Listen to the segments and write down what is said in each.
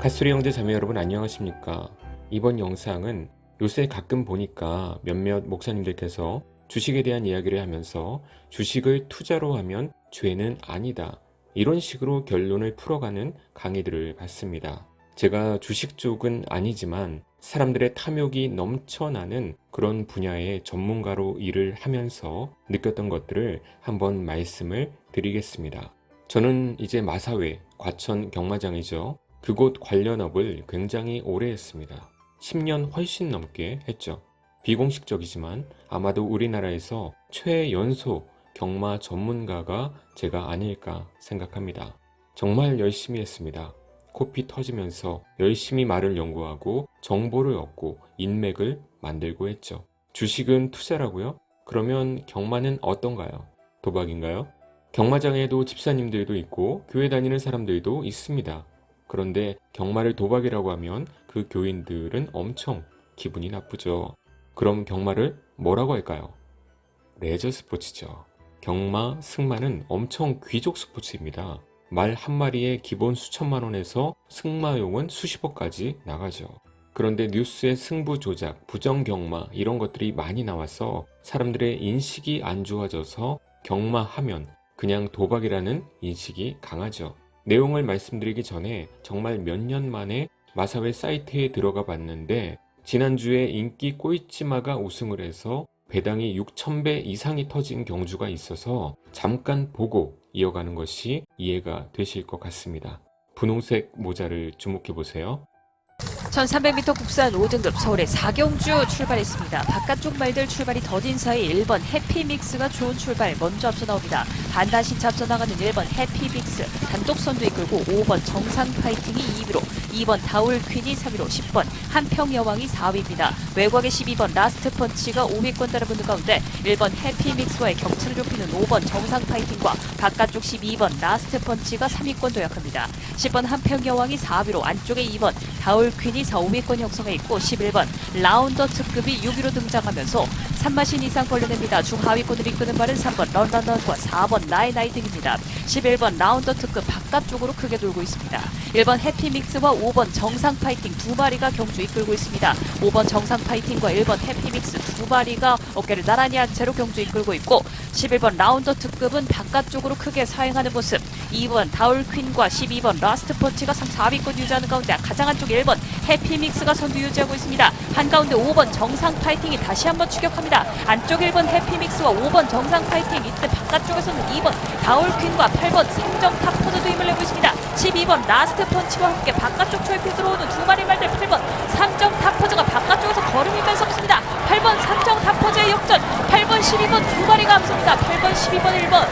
핫소리 형제 자매 여러분 안녕하십니까? 이번 영상은 요새 가끔 보니까 몇몇 목사님들께서 주식에 대한 이야기를 하면서 주식을 투자로 하면 죄는 아니다, 이런 식으로 결론을 풀어가는 강의들을 봤습니다. 제가 주식 쪽은 아니지만 사람들의 탐욕이 넘쳐나는 그런 분야의 전문가로 일을 하면서 느꼈던 것들을 한번 말씀을 드리겠습니다. 저는 이제 마사회, 과천 경마장이죠. 그곳 관련업을 굉장히 오래 했습니다. 10년 훨씬 넘게 했죠. 비공식적이지만 아마도 우리나라에서 최연소 경마 전문가가 제가 아닐까 생각합니다. 정말 열심히 했습니다. 코피 터지면서 열심히 말을 연구하고 정보를 얻고 인맥을 만들고 했죠. 주식은 투자라고요? 그러면 경마는 어떤가요? 도박인가요? 경마장에도 집사님들도 있고 교회 다니는 사람들도 있습니다. 그런데 경마를 도박이라고 하면 그 교인들은 엄청 기분이 나쁘죠. 그럼 경마를 뭐라고 할까요? 레저 스포츠죠. 경마, 승마는 엄청 귀족 스포츠입니다. 말 한 마리에 기본 수천만 원에서 승마용은 수십억까지 나가죠. 그런데 뉴스에 승부 조작, 부정 경마 이런 것들이 많이 나와서 사람들의 인식이 안 좋아져서 경마하면 그냥 도박이라는 인식이 강하죠. 내용을 말씀드리기 전에 정말 몇 년 만에 마사회 사이트에 들어가 봤는데 지난주에 인기 꼴찌마가 우승을 해서 배당이 6,000배 이상이 터진 경주가 있어서 잠깐 보고 이어가는 것이 이해가 되실 것 같습니다. 분홍색 모자를 주목해 보세요. 1300m 국산 5등급 서울의 4경주 출발했습니다. 바깥쪽 말들 출발이 더딘 사이 1번 해피믹스가 좋은 출발 먼저 앞서 나옵니다. 반다 신차 앞서 나가는 1번 해피믹스 단독 선두 이끌고 5번 정상 파이팅이 2위로 2번 다울 퀸이 3위로 10번 한평여왕이 4위입니다. 외곽의 12번 라스트 펀치가 5위권 따라붙는 가운데 1번 해피믹스와의 격차를 좁히는 5번 정상 파이팅과 바깥쪽 12번 라스트 펀치가 3위권 도약합니다. 10번 한평여왕이 4위로 안쪽에 2번 다울 퀸이 4, 5위권 형성해 있고 11번 라운더 특급이 6위로 등장하면서 3마신 이상 벌려냅니다. 중하위권을 이끄는 발은 3번 런던과 4번 나이나이 등입니다. 11번 라운더 특급 바깥쪽으로 크게 돌고 있습니다. 1번 해피믹스와 5번 정상 파이팅 두 마리가 경주 이끌고 있습니다. 5번 정상 파이팅과 1번 해피믹스 두 마리가 어깨를 나란히 한 채로 경주 이끌고 있고 11번 라운더 특급은 바깥쪽으로 크게 사행하는 모습. 2번 다울퀸과 12번 라스트 펀치가 3, 4위권 유지하는 가운데 가장 안쪽 1번 해피믹스가 선두 유지하고 있습니다. 한가운데 5번 정상 파이팅이 다시 한번 추격합니다. 안쪽 1번 해피믹스와 5번 정상 파이팅, 이때 바깥쪽에서는 2번 다울퀸과 8번 삼정탑포드도 힘을 내고 있습니다. 12번 라스트 펀치와 함께 바깥쪽 초입에 들어오는 두 마리 말들 8번 삼정탑포즈가 바깥쪽에서 걸음이면서 없습니다. 8번 삼정탑포즈의 역전, 8번 12번 두 마리가 앞섭니다. 8번 12번 1번.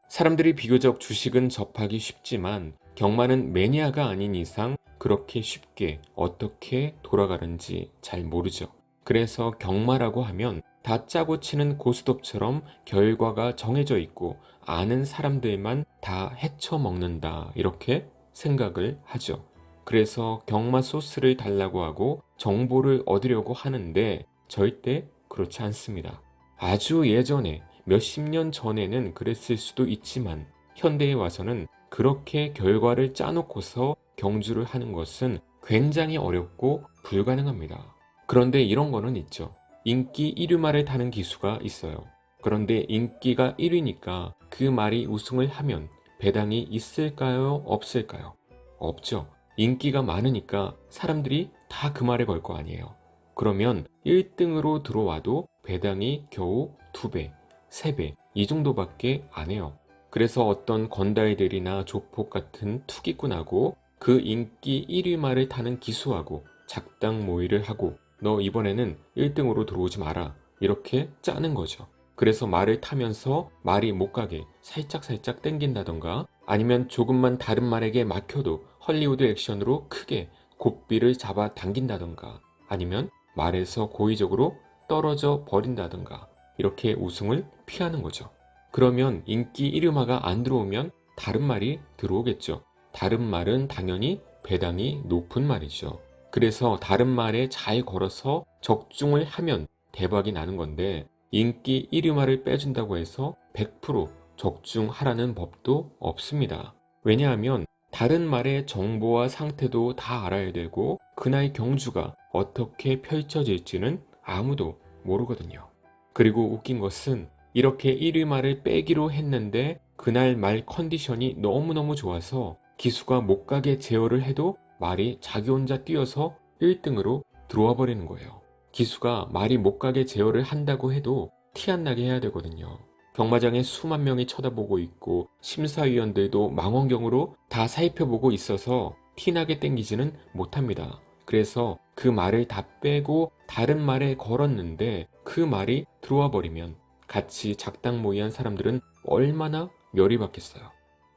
사람들이 비교적 주식은 접하기 쉽지만 경마는 매니아가 아닌 이상 그렇게 쉽게 어떻게 돌아가는지 잘 모르죠. 그래서 경마라고 하면 다 짜고 치는 고스톱처럼 결과가 정해져 있고 아는 사람들만 다 헤쳐먹는다, 이렇게 생각을 하죠. 그래서 경마 소스를 달라고 하고 정보를 얻으려고 하는데 절대 그렇지 않습니다. 아주 예전에 몇십 년 전에는 그랬을 수도 있지만 현대에 와서는 그렇게 결과를 짜놓고서 경주를 하는 것은 굉장히 어렵고 불가능합니다. 그런데 이런 거는 있죠. 인기 1위말을 타는 기수가 있어요. 그런데 인기가 1위니까 그 말이 우승을 하면 배당이 있을까요? 없을까요? 없죠. 인기가 많으니까 사람들이 다 그 말에 걸 거 아니에요. 그러면 1등으로 들어와도 배당이 겨우 2배, 3배 이 정도밖에 안 해요. 그래서 어떤 건달들이나 조폭 같은 투기꾼하고 그 인기 1위 말을 타는 기수하고 작당 모의를 하고 너 이번에는 1등으로 들어오지 마라, 이렇게 짜는 거죠. 그래서 말을 타면서 말이 못 가게 살짝 땡긴다던가 아니면 조금만 다른 말에게 막혀도 헐리우드 액션으로 크게 고삐를 잡아 당긴다던가 아니면 말에서 고의적으로 떨어져 버린다던가 이렇게 우승을 피하는 거죠. 그러면 인기 1위마가 안 들어오면 다른 말이 들어오겠죠. 다른 말은 당연히 배당이 높은 말이죠. 그래서 다른 말에 잘 걸어서 적중을 하면 대박이 나는 건데 인기 1위말을 빼준다고 해서 100% 적중하라는 법도 없습니다. 왜냐하면 다른 말의 정보와 상태도 다 알아야 되고 그날 경주가 어떻게 펼쳐질지는 아무도 모르거든요. 그리고 웃긴 것은 이렇게 1위 말을 빼기로 했는데 그날 말 컨디션이 너무너무 좋아서 기수가 못 가게 제어를 해도 말이 자기 혼자 뛰어서 1등으로 들어와 버리는 거예요. 기수가 말이 못 가게 제어를 한다고 해도 티 안 나게 해야 되거든요. 경마장에 수만 명이 쳐다보고 있고 심사위원들도 망원경으로 다 살펴보고 있어서 티나게 땡기지는 못합니다. 그래서 그 말을 다 빼고 다른 말에 걸었는데 그 말이 들어와 버리면 같이 작당모의한 사람들은 얼마나 열이 받겠어요.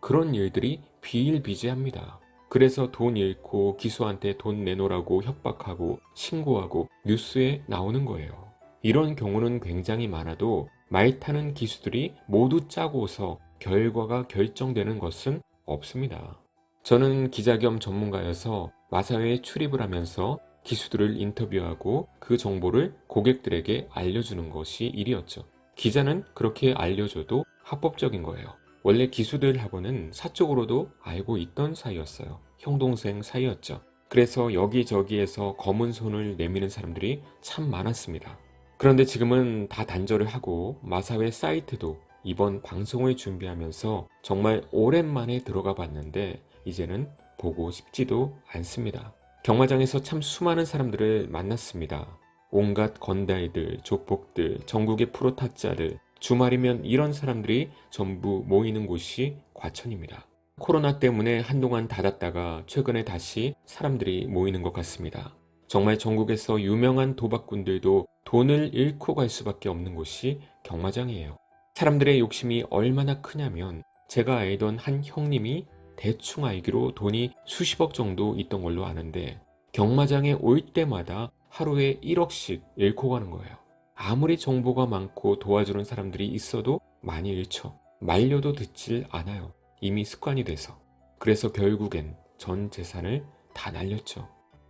그런 일들이 비일비재합니다. 그래서 돈 잃고 기수한테 돈 내놓으라고 협박하고 신고하고 뉴스에 나오는 거예요. 이런 경우는 굉장히 많아도 말 타는 기수들이 모두 짜고서 결과가 결정되는 것은 없습니다. 저는 기자 겸 전문가여서 마사회에 출입을 하면서 기수들을 인터뷰하고 그 정보를 고객들에게 알려주는 것이 일이었죠. 기자는 그렇게 알려줘도 합법적인 거예요. 원래 기수들하고는 사적으로도 알고 있던 사이였어요. 형동생 사이였죠. 그래서 여기저기에서 검은 손을 내미는 사람들이 참 많았습니다. 그런데 지금은 다 단절을 하고 마사회 사이트도 이번 방송을 준비하면서 정말 오랜만에 들어가 봤는데 이제는 보고 싶지도 않습니다. 경마장에서 참 수많은 사람들을 만났습니다. 온갖 건달들, 조폭들, 전국의 프로 타짜들, 주말이면 이런 사람들이 전부 모이는 곳이 과천입니다. 코로나 때문에 한동안 닫았다가 최근에 다시 사람들이 모이는 것 같습니다. 정말 전국에서 유명한 도박꾼들도 돈을 잃고 갈 수밖에 없는 곳이 경마장이에요. 사람들의 욕심이 얼마나 크냐면 제가 알던 한 형님이 대충 알기로 돈이 수십억 정도 있던 걸로 아는데 경마장에 올 때마다 하루에 1억씩 잃고 가는 거예요. 아무리 정보가 많고 도와주는 사람들이 있어도 많이 잃죠. 말려도 듣질 않아요. 이미 습관이 돼서. 그래서 결국엔 전 재산을 다 날렸죠.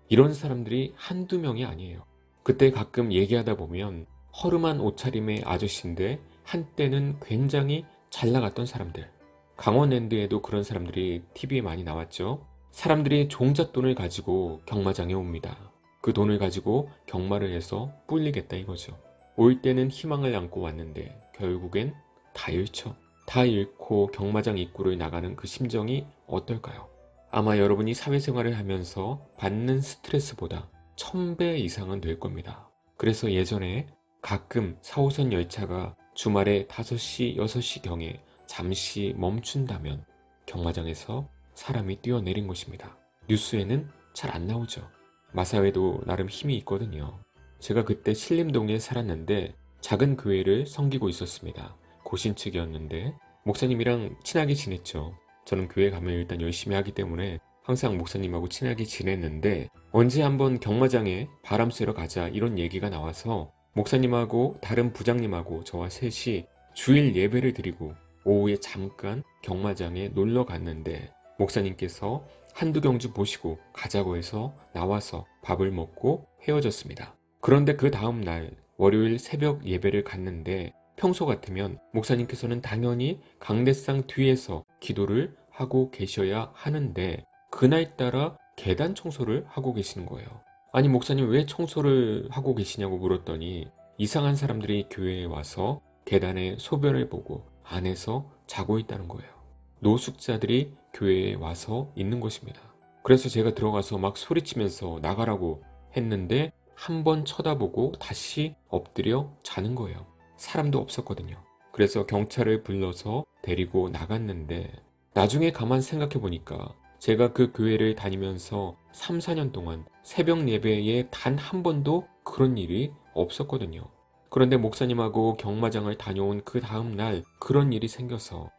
이런 사람들이 한두 명이 아니에요. 그때 가끔 얘기하다 보면 허름한 옷차림의 아저씨인데 한때는 굉장히 잘 나갔던 사람들. 강원랜드에도 그런 사람들이 TV에 많이 나왔죠. 사람들이 종잣돈을 가지고 경마장에 옵니다. 그 돈을 가지고 경마를 해서 불리겠다 이거죠. 올 때는 희망을 안고 왔는데 결국엔 다 잃죠. 다 잃고 경마장 입구를 나가는 그 심정이 어떨까요? 아마 여러분이 사회생활을 하면서 받는 스트레스보다 1000배 이상은 될 겁니다. 그래서 예전에 가끔 4호선 열차가 주말에 5시, 6시 경에 잠시 멈춘다면 경마장에서 사람이 뛰어내린 것입니다. 뉴스에는 잘 안 나오죠. 마사회도 나름 힘이 있거든요. 제가 그때 신림동에 살았는데 작은 교회를 섬기고 있었습니다. 고신측이었는데 목사님이랑 친하게 지냈죠. 저는 교회 가면 일단 열심히 하기 때문에 항상 목사님하고 친하게 지냈는데 언제 한번 경마장에 바람 쐬러 가자 이런 얘기가 나와서 목사님하고 다른 부장님하고 저와 셋이 주일 예배를 드리고 오후에 잠깐 경마장에 놀러 갔는데 목사님께서 한두 경주 보시고 가자고 해서 나와서 밥을 먹고 헤어졌습니다. 그런데 그 다음 날 월요일 새벽 예배를 갔는데 평소 같으면 목사님께서는 당연히 강대상 뒤에서 기도를 하고 계셔야 하는데 그날따라 계단 청소를 하고 계시는 거예요. 아니 목사님 왜 청소를 하고 계시냐고 물었더니 이상한 사람들이 교회에 와서 계단에 소변을 보고 안에서 자고 있다는 거예요. 노숙자들이 교회에 와서 있는 것입니다. 그래서 제가 들어가서 막 소리치면서 나가라고 했는데 한 번 쳐다보고 다시 엎드려 자는 거예요. 사람도 없었거든요. 그래서 경찰을 불러서 데리고 나갔는데 나중에 가만 생각해 보니까 제가 그 교회를 다니면서 3, 4년 동안 새벽 예배에 단 한 번도 그런 일이 없었거든요. 그런데 목사님하고 경마장을 다녀온 그 다음 날 그런 일이 생겨서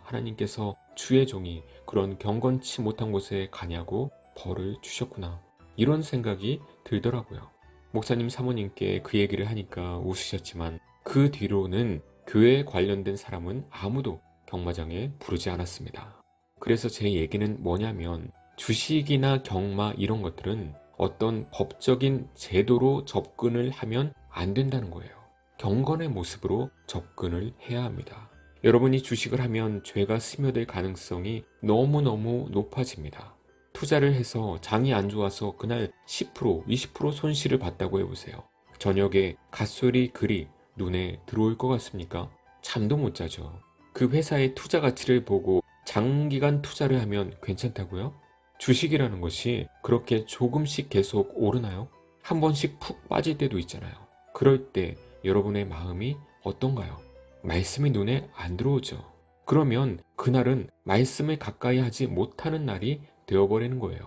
하나님께서 주의 종이 그런 경건치 못한 곳에 가냐고 벌을 주셨구나. 이런 생각이 들더라고요. 목사님 사모님께 그 얘기를 하니까 웃으셨지만 그 뒤로는 교회에 관련된 사람은 아무도 경마장에 부르지 않았습니다. 그래서 제 얘기는 뭐냐면 주식이나 경마 이런 것들은 어떤 법적인 제도로 접근을 하면 안 된다는 거예요. 경건의 모습으로 접근을 해야 합니다. 여러분이 주식을 하면 죄가 스며들 가능성이 너무너무 높아집니다. 투자를 해서 장이 안 좋아서 그날 10%, 20% 손실을 봤다고 해보세요. 저녁에 갓소리 글이 눈에 들어올 것 같습니까? 잠도 못 자죠. 그 회사의 투자 가치를 보고 장기간 투자를 하면 괜찮다고요? 주식이라는 것이 그렇게 조금씩 계속 오르나요? 한 번씩 푹 빠질 때도 있잖아요. 그럴 때 여러분의 마음이 어떤가요? 말씀이 눈에 안 들어오죠. 그러면 그날은 말씀을 가까이 하지 못하는 날이 되어버리는 거예요.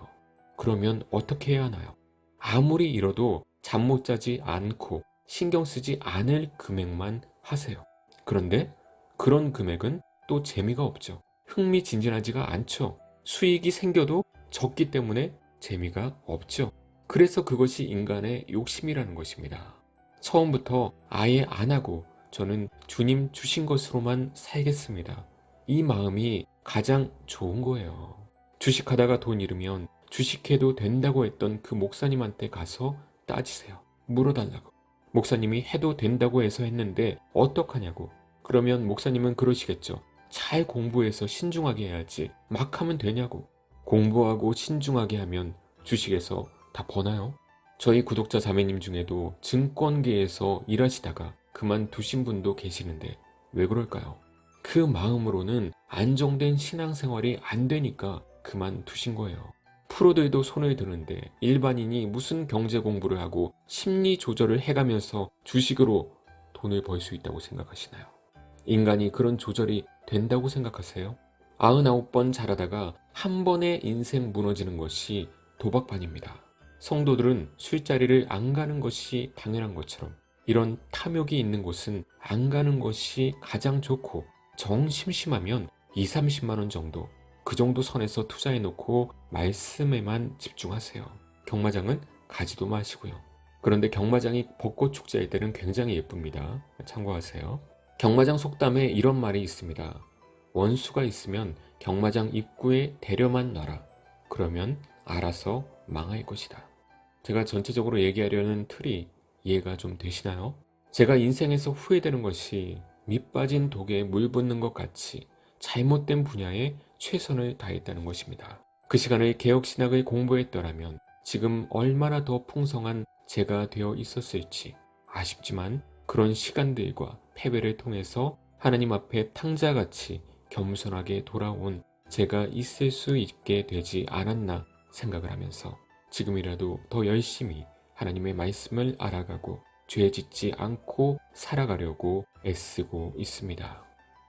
그러면 어떻게 해야 하나요? 아무리 잃어도 잠 못 자지 않고 신경 쓰지 않을 금액만 하세요. 그런데 그런 금액은 또 재미가 없죠. 흥미진진하지가 않죠. 수익이 생겨도 적기 때문에 재미가 없죠. 그래서 그것이 인간의 욕심이라는 것입니다. 처음부터 아예 안 하고 저는 주님 주신 것으로만 살겠습니다. 이 마음이 가장 좋은 거예요. 주식하다가 돈 잃으면 주식해도 된다고 했던 그 목사님한테 가서 따지세요. 물어달라고. 목사님이 해도 된다고 해서 했는데 어떡하냐고. 그러면 목사님은 그러시겠죠. 잘 공부해서 신중하게 해야지. 막 하면 되냐고. 공부하고 신중하게 하면 주식에서 다 버나요? 저희 구독자 자매님 중에도 증권계에서 일하시다가 그만두신 분도 계시는데 왜 그럴까요? 그 마음으로는 안정된 신앙생활이 안 되니까 그만두신 거예요. 프로들도 손을 드는데 일반인이 무슨 경제 공부를 하고 심리 조절을 해가면서 주식으로 돈을 벌 수 있다고 생각하시나요? 인간이 그런 조절이 된다고 생각하세요? 99번 잘하다가 한 번에 인생 무너지는 것이 도박반입니다. 성도들은 술자리를 안 가는 것이 당연한 것처럼 이런 탐욕이 있는 곳은 안 가는 것이 가장 좋고 정 심심하면 2, 30만 원 정도 그 정도 선에서 투자해놓고 말씀에만 집중하세요. 경마장은 가지도 마시고요. 그런데 경마장이 벚꽃 축제일 때는 굉장히 예쁩니다. 참고하세요. 경마장 속담에 이런 말이 있습니다. 원수가 있으면 경마장 입구에 데려만 놔라. 그러면 알아서 망할 것이다. 제가 전체적으로 얘기하려는 틀이 이해가 좀 되시나요? 제가 인생에서 후회되는 것이 밑 빠진 독에 물 붓는 것 같이 잘못된 분야에 최선을 다했다는 것입니다. 그 시간을 개혁신학을 공부했더라면 지금 얼마나 더 풍성한 제가 되어 있었을지 아쉽지만 그런 시간들과 패배를 통해서 하나님 앞에 탕자같이 겸손하게 돌아온 제가 있을 수 있게 되지 않았나 생각을 하면서 지금이라도 더 열심히 하나님의 말씀을 알아가고 죄 짓지 않고 살아가려고 애쓰고 있습니다.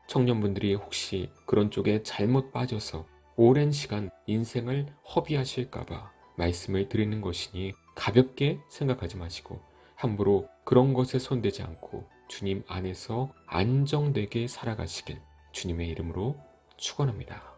청년분들이 혹시 그런 쪽에 잘못 빠져서 오랜 시간 인생을 허비하실까봐 말씀을 드리는 것이니 가볍게 생각하지 마시고 함부로 그런 것에 손대지 않고 주님 안에서 안정되게 살아가시길 주님의 이름으로 축원합니다.